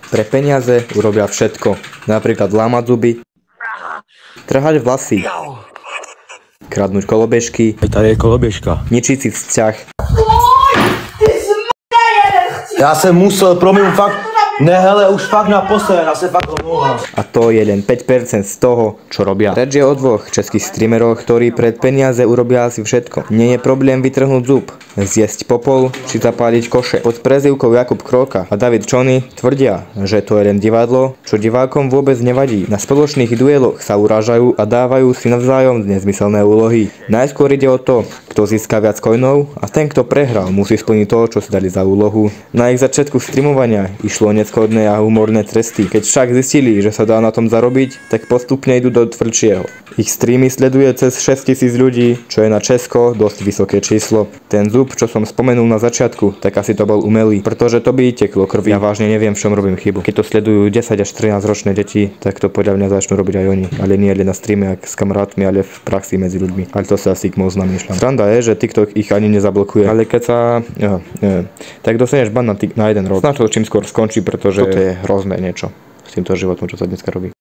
Pre peniaze urobia všetko. Napríklad lámať zuby, trhať vlasy, kradnúť kolobežky, Aj tady je kolobežka. ničiť si vzťah. Já jsem musel, promiň, fakt, ne hele, už fakt naposled, já se fakt omlouvám. A to je len 5% z toho, čo robia. Reč je o dvoch českých streameroch, ktorí pred peniaze urobia asi všetko. Nie je problém vytrhnúť zub, zjesť popol či zapáliť koše. Pod prezývkou Jakub Króka a David Čony tvrdia, že to je len divadlo, čo divákom vôbec nevadí. Na spoločných dueloch sa urážajú a dávajú si navzájom nezmyselné úlohy. Najskôr ide o to, kto získa viac coinov a ten, kto prehral, musí splniť to, čo si dali za úlohu. Na ich začiatku streamovania išlo neschodné a humorné tresty. Keď však zistili, že sa dá na tom zarobiť, tak postupne idú do tvrdšieho. Ich streamy sleduje cez 6000 ľudí, čo je na Česko dosť vysoké číslo. Ten zub, čo som spomenul na začiatku, tak asi to bol umelý, pretože to by teklo krvi. Ja vážne neviem, v čom robím chybu. Keď to sledujú 10 až 13 ročné deti, tak to podľa mňa začnú robiť aj oni. Ale nie len na streame, ak s kamarátmi, ale v praxi medzi ľuďmi. Ale to sa asi moc namýšľam. Sranda je, že TikTok ich ani nezablokuje. Ale keď sa tak dostaneš ban na jeden rok. Snad to čím skôr skončí, pretože toto je hrozné niečo s týmto životom, čo sa dneska robí.